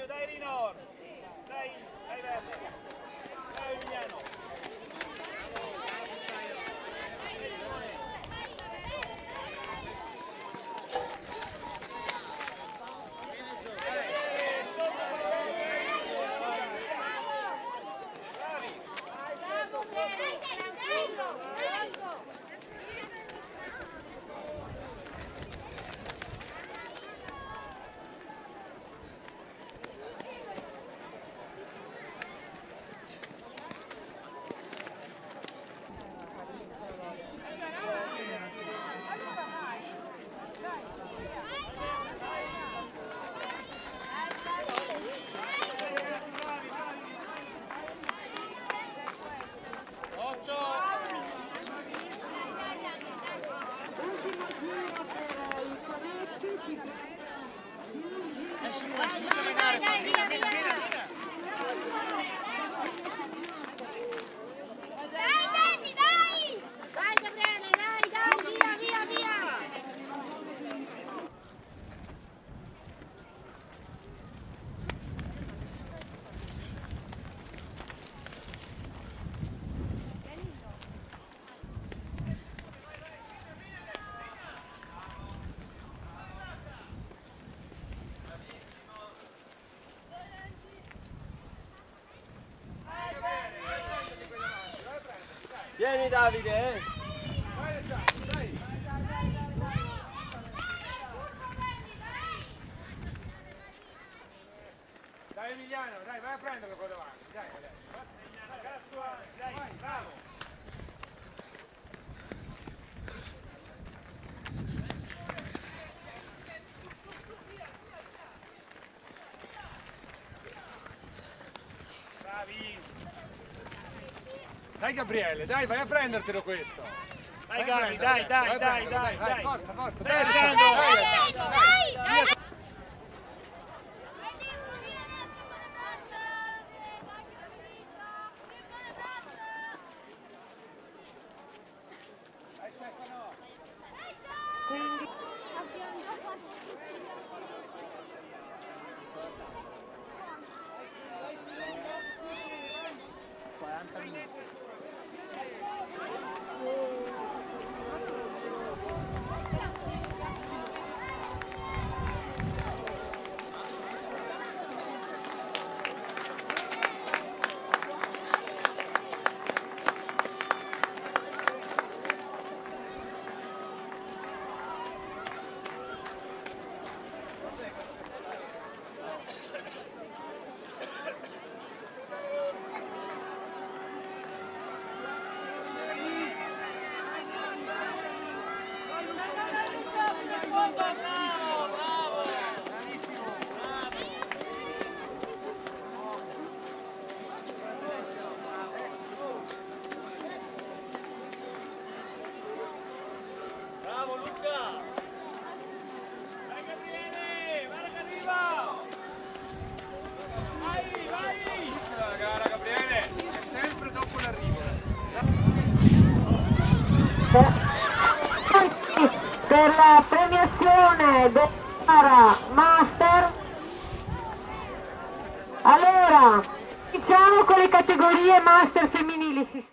Dai Rino! Dai Verde! Dai Emiliano! Vieni Davide, Dai Emiliano, dai, vai a prendere qua davanti, dai, dai, bravo! Bravi! Dai Gabriele, dai, vai a prendertelo questo! Dai Gabri, dai! forza, forza, Dai Sandro! Dai! Quindi Bravo Luca! Vai Gabriele! Guarda che arriva! Vai! La gara Gabriele! È sempre dopo l'arrivo. per la premiazione della gara Master, allora iniziamo con le categorie Master femminili.